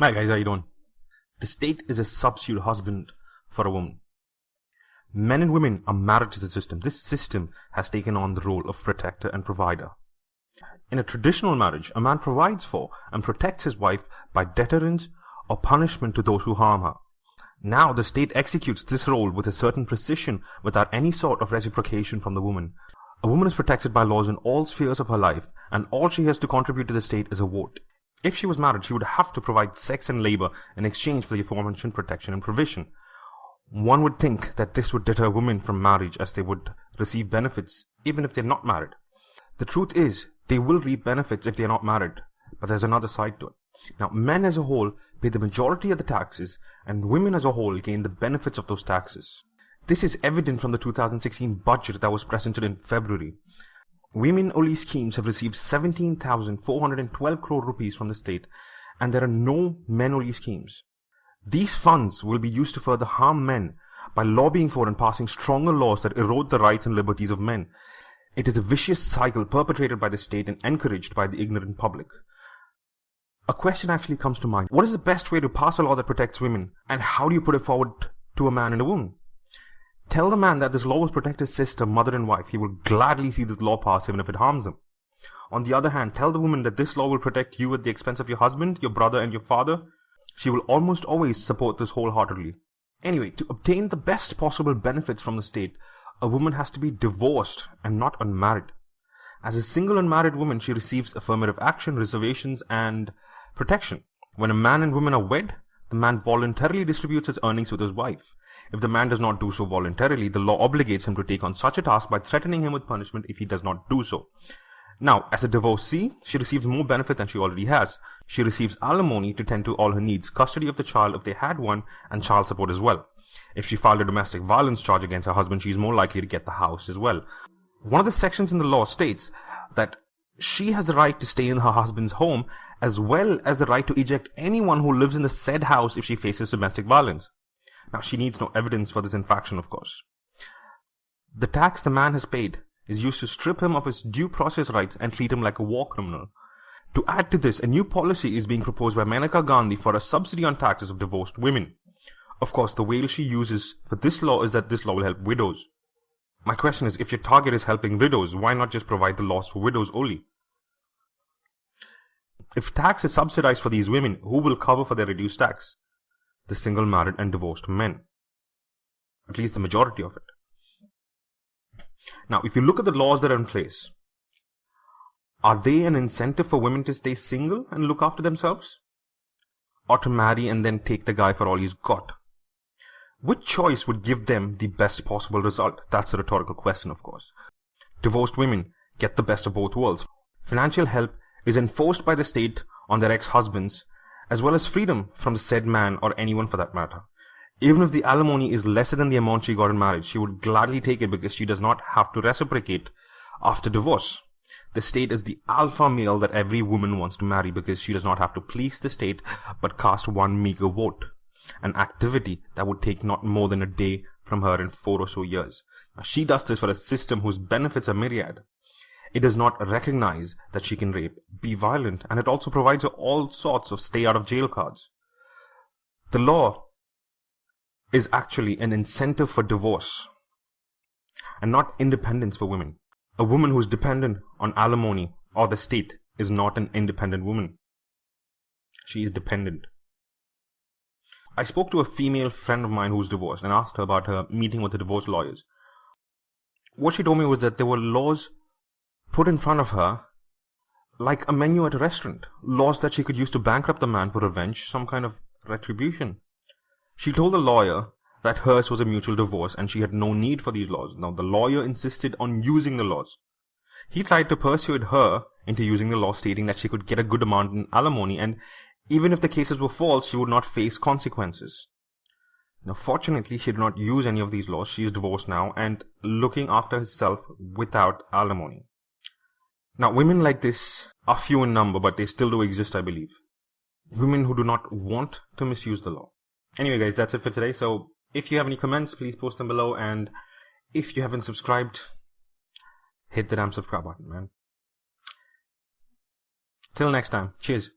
Hi guys, how you doing? The state is a substitute husband for a woman. Men and women are married to the system. This system has taken on the role of protector and provider. In a traditional marriage, a man provides for and protects his wife by deterrence or punishment to those who harm her. Now the state executes this role with a certain precision without any sort of reciprocation from the woman. A woman is protected by laws in all spheres of her life, and all she has to contribute to the state is a vote. If she was married, she would have to provide sex and labor in exchange for the aforementioned protection and provision. One would think that this would deter women from marriage, as they would receive benefits even if they're not married. The truth is, they will reap benefits if they're not married, but there's another side to it. Now, men as a whole pay the majority of the taxes, and women as a whole gain the benefits of those taxes. This is evident from the 2016 budget that was presented in February. Women-only schemes have received 17,412 crore rupees from the state, and there are no men-only schemes. These funds will be used to further harm men by lobbying for and passing stronger laws that erode the rights and liberties of men. It is a vicious cycle perpetrated by the state and encouraged by the ignorant public. A question actually comes to mind. What is the best way to pass a law that protects women, and how do you put it forward to a man and a woman? Tell the man that this law will protect his sister, mother and wife. He will gladly see this law pass even if it harms him. On the other hand, tell the woman that this law will protect you at the expense of your husband, your brother and your father. She will almost always support this wholeheartedly. Anyway, to obtain the best possible benefits from the state, a woman has to be divorced and not unmarried. As a single unmarried woman, she receives affirmative action, reservations and protection. When a man and woman are wed, the man voluntarily distributes his earnings with his wife. If the man does not do so voluntarily, the law obligates him to take on such a task by threatening him with punishment if he does not do so. Now, as a divorcee, she receives more benefit than she already has. She receives alimony to tend to all her needs, custody of the child if they had one, and child support as well. If she filed a domestic violence charge against her husband, she is more likely to get the house as well. One of the sections in the law states that she has the right to stay in her husband's home, as well as the right to eject anyone who lives in the said house if she faces domestic violence. Now, she needs no evidence for this infraction, of course. The tax the man has paid is used to strip him of his due process rights and treat him like a war criminal. To add to this, a new policy is being proposed by Maneka Gandhi for a subsidy on taxes of divorced women. Of course, the veil she uses for this law is that this law will help widows. My question is, if your target is helping widows, why not just provide the laws for widows only? If tax is subsidized for these women, who will cover for their reduced tax? The single married and divorced men. At least the majority of it. Now, if you look at the laws that are in place, are they an incentive for women to stay single and look after themselves? Or to marry and then take the guy for all he's got? Which choice would give them the best possible result? That's a rhetorical question, of course. Divorced women get the best of both worlds. Financial help is enforced by the state on their ex-husbands, as well as freedom from the said man or anyone for that matter. Even if the alimony is lesser than the amount she got in marriage, she would gladly take it because she does not have to reciprocate after divorce. The state is the alpha male that every woman wants to marry because she does not have to please the state but cast one meager vote. An activity that would take not more than a day from her in 4 or so years. Now, she does this for a system whose benefits are myriad. It does not recognize that she can rape, be violent, and it also provides her all sorts of stay out of jail cards. The law is actually an incentive for divorce and not independence for women. A woman who is dependent on alimony or the state is not an independent woman. She is dependent. I spoke to a female friend of mine who's divorced and asked her about her meeting with the divorce lawyers. What she told me was that there were laws put in front of her like a menu at a restaurant. Laws that she could use to bankrupt the man for revenge, some kind of retribution. She told the lawyer that hers was a mutual divorce and she had no need for these laws. Now, the lawyer insisted on using the laws. He tried to persuade her into using the law, stating that she could get a good amount in alimony, and even if the cases were false, she would not face consequences. Now, fortunately, she did not use any of these laws. She is divorced now and looking after herself without alimony. Now, women like this are few in number, but they still do exist, I believe. Women who do not want to misuse the law. Anyway, guys, that's it for today. So, if you have any comments, please post them below. And if you haven't subscribed, hit the damn subscribe button, man. Till next time. Cheers.